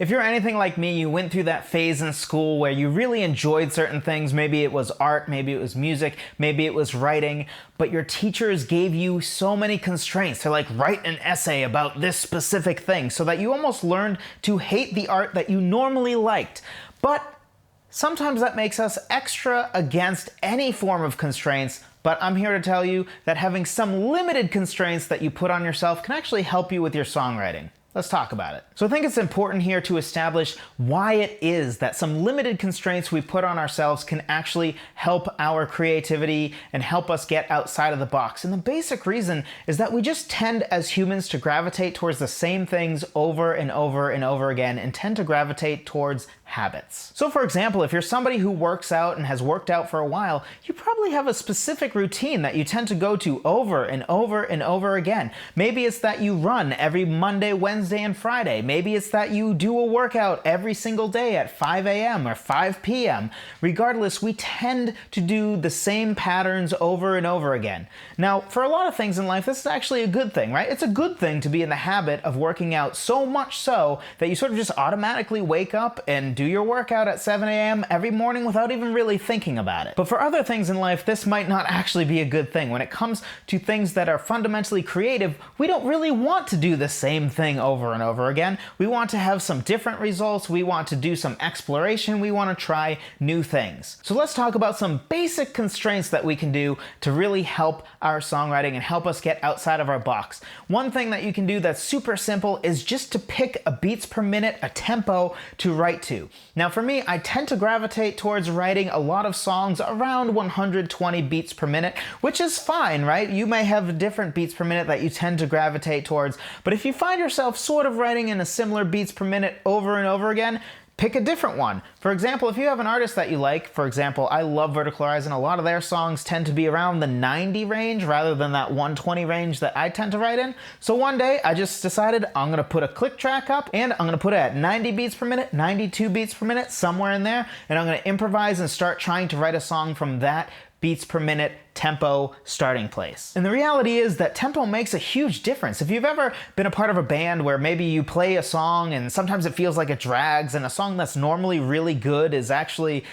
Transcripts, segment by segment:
If you're anything like me, you went through that phase in school where you really enjoyed certain things. Maybe it was art, maybe it was music, maybe it was writing, but your teachers gave you so many constraints to write an essay about this specific thing so that you almost learned to hate the art that you normally liked. But sometimes that makes us extra against any form of constraints. But I'm here to tell you that having some limited constraints that you put on yourself can actually help you with your songwriting. Let's talk about it. So I think it's important here to establish why it is that some limited constraints we put on ourselves can actually help our creativity and help us get outside of the box. And the basic reason is that we just tend as humans to gravitate towards the same things over and over and over again and tend to gravitate towards habits. So for example, if you're somebody who works out and has worked out for a while, you probably have a specific routine that you tend to go to over and over and over again. Maybe it's that you run every Monday, Wednesday, and Friday. Maybe it's that you do a workout every single day at 5 a.m. or 5 p.m. Regardless, we tend to do the same patterns over and over again. Now, for a lot of things in life, this is actually a good thing, right? It's a good thing to be in the habit of working out so much so that you sort of just automatically wake up and do your workout at 7 a.m. every morning without even really thinking about it. But for other things in life, this might not actually be a good thing. When it comes to things that are fundamentally creative, we don't really want to do the same thing over and over again. We want to have some different results. We want to do some exploration. We want to try new things. So let's talk about some basic constraints that we can do to really help our songwriting and help us get outside of our box. One thing that you can do that's super simple is just to pick a beats per minute, a tempo to write to. Now for me, I tend to gravitate towards writing a lot of songs around 120 beats per minute, which is fine, right? You may have different beats per minute that you tend to gravitate towards, but if you find yourself sort of writing in a similar beats per minute over and over again, pick a different one. For example, if you have an artist that you like, for example, I love Vertical Horizon, a lot of their songs tend to be around the 90 range rather than that 120 range that I tend to write in. So one day I just decided I'm gonna put a click track up and I'm gonna put it at 90 beats per minute, 92 beats per minute, somewhere in there, and I'm gonna improvise and start trying to write a song from that beats per minute tempo starting place. And the reality is that tempo makes a huge difference. If you've ever been a part of a band where maybe you play a song and sometimes it feels like it drags, and a song that's normally really good is actually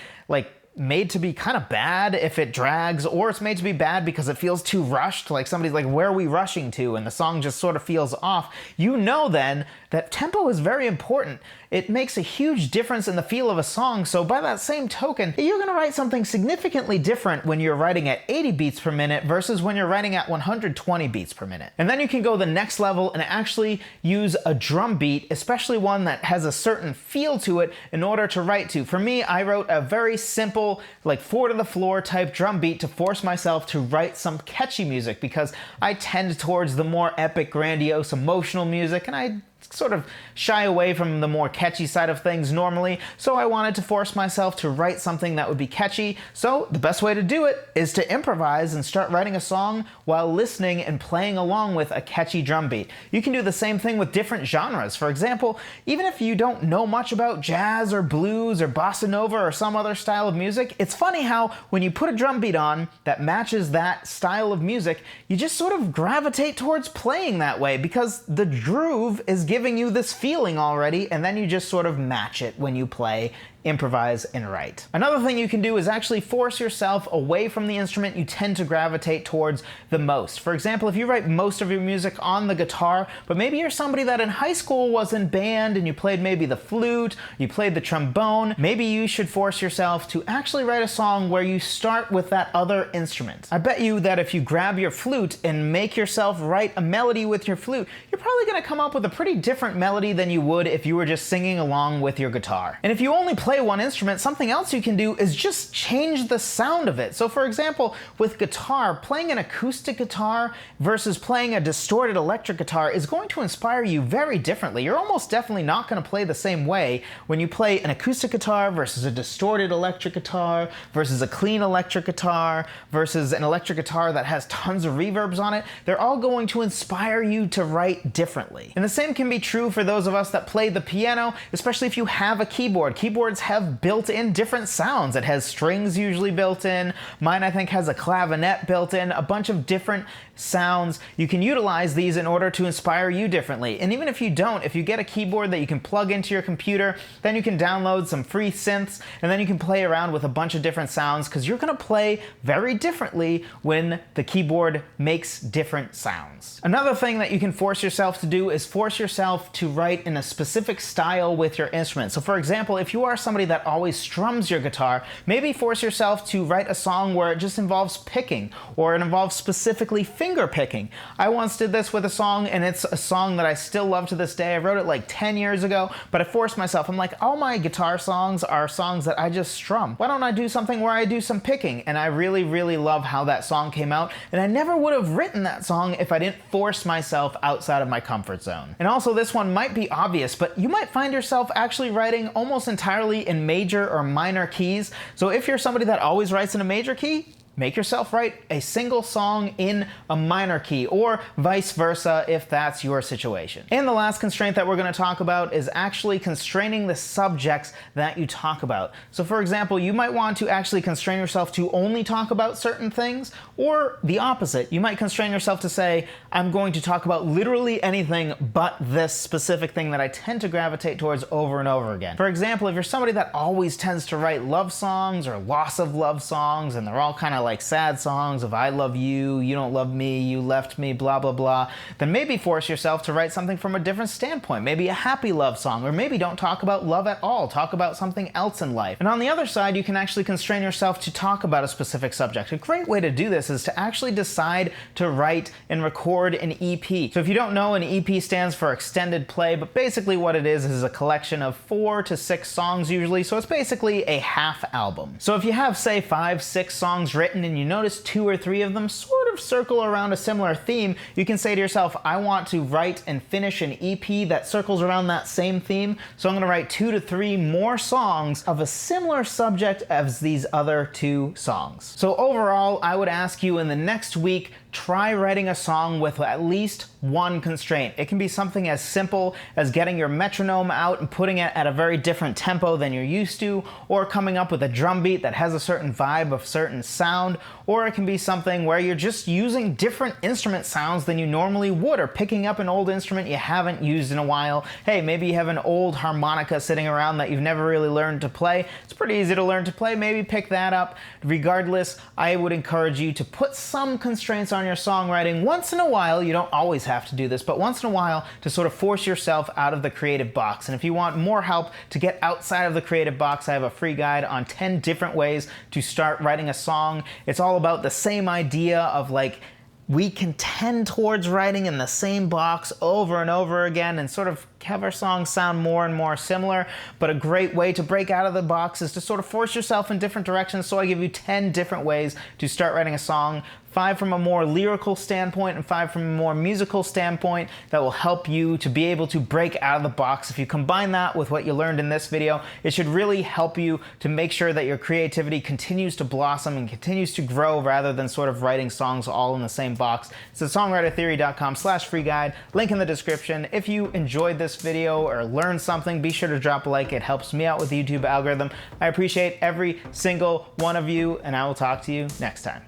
made to be kind of bad if it drags, or it's made to be bad because it feels too rushed, like somebody's like, where are we rushing to? And the song just sort of feels off. You know then that tempo is very important. It makes a huge difference in the feel of a song, so by that same token, you're gonna write something significantly different when you're writing at 80 beats per minute versus when you're writing at 120 beats per minute. And then you can go the next level and actually use a drum beat, especially one that has a certain feel to it, in order to write to. For me, I wrote a very simple, four to the floor type drum beat to force myself to write some catchy music, because I tend towards the more epic, grandiose, emotional music, and I sort of shy away from the more catchy side of things normally, so I wanted to force myself to write something that would be catchy. So the best way to do it is to improvise and start writing a song while listening and playing along with a catchy drum beat. You can do the same thing with different genres. For example, even if you don't know much about jazz or blues or bossa nova or some other style of music, it's funny how when you put a drum beat on that matches that style of music, you just sort of gravitate towards playing that way because the groove is giving you this feeling already, and then you just sort of match it when you play, improvise, and write. Another thing you can do is actually force yourself away from the instrument you tend to gravitate towards the most. For example, if you write most of your music on the guitar, but maybe you're somebody that in high school was in band and you played maybe the flute, you played the trombone, maybe you should force yourself to actually write a song where you start with that other instrument. I bet you that if you grab your flute and make yourself write a melody with your flute, you're probably gonna come up with a pretty different melody than you would if you were just singing along with your guitar. And if you only play one instrument, something else you can do is just change the sound of it. So for example, with guitar, playing an acoustic guitar versus playing a distorted electric guitar is going to inspire you very differently. You're almost definitely not going to play the same way when you play an acoustic guitar versus a distorted electric guitar versus a clean electric guitar versus an electric guitar that has tons of reverbs on it. They're all going to inspire you to write differently. And the same can be true for those of us that play the piano, especially if you have a keyboard. Keyboards keyboards have built-in different sounds. It has strings usually built in. Mine, I think, has a clavinet built in, a bunch of different sounds. You can utilize these in order to inspire you differently. And even if you don't, if you get a keyboard that you can plug into your computer, then you can download some free synths, and then you can play around with a bunch of different sounds, because you're going to play very differently when the keyboard makes different sounds. Another thing that you can force yourself to do is force yourself to write in a specific style with your instrument. So for example, if you are somebody that always strums your guitar, maybe force yourself to write a song where it just involves picking, or it involves specifically finger picking. I once did this with a song, and it's a song that I still love to this day. I wrote it like 10 years ago, but I forced myself. I'm like, all my guitar songs are songs that I just strum. Why don't I do something where I do some picking? And I really, really love how that song came out, and I never would have written that song if I didn't force myself outside of my comfort zone. And also, this one might be obvious, but you might find yourself actually writing almost entirely in major or minor keys. So if you're somebody that always writes in a major key, make yourself write a single song in a minor key, or vice versa if that's your situation. And the last constraint that we're going to talk about is actually constraining the subjects that you talk about. So for example, you might want to actually constrain yourself to only talk about certain things, or the opposite. You might constrain yourself to say, I'm going to talk about literally anything but this specific thing that I tend to gravitate towards over and over again. For example, if you're somebody that always tends to write love songs or loss of love songs, and they're all kind of like sad songs of I love you, you don't love me, you left me, blah, blah, blah, then maybe force yourself to write something from a different standpoint. Maybe a happy love song, or maybe don't talk about love at all. Talk about something else in life. And on the other side, you can actually constrain yourself to talk about a specific subject. A great way to do this is to actually decide to write and record an EP. So if you don't know, an EP stands for extended play, but basically what it is a collection of 4 to 6 songs usually, so it's basically a half album. So if you have, say, 5, 6 songs written, and you notice 2 or 3 of them sort of circle around a similar theme, you can say to yourself, I want to write and finish an EP that circles around that same theme, so I'm going to write 2 to 3 more songs of a similar subject as these other 2 songs. So overall, I would ask you in the next week, try writing a song with at least one constraint. It can be something as simple as getting your metronome out and putting it at a very different tempo than you're used to, or coming up with a drum beat that has a certain vibe, a certain sound, or it can be something where you're just using different instrument sounds than you normally would, or picking up an old instrument you haven't used in a while. Hey, maybe you have an old harmonica sitting around that you've never really learned to play. It's pretty easy to learn to play. Maybe pick that up. Regardless, I would encourage you to put some constraints on your songwriting once in a while. You don't always have to do this, but once in a while to sort of force yourself out of the creative box. And if you want more help to get outside of the creative box, I have a free guide on 10 different ways to start writing a song. It's all about the same idea of like, we can tend towards writing in the same box over and over again and sort of have our songs sound more and more similar. But a great way to break out of the box is to sort of force yourself in different directions. So I give you 10 different ways to start writing a song. 5 from a more lyrical standpoint and 5 from a more musical standpoint that will help you to be able to break out of the box. If you combine that with what you learned in this video, it should really help you to make sure that your creativity continues to blossom and continues to grow rather than sort of writing songs all in the same box. It's at songwritertheory.com/free guide, link in the description. If you enjoyed this video or learned something, be sure to drop a like. It helps me out with the YouTube algorithm. I appreciate every single one of you, and I will talk to you next time.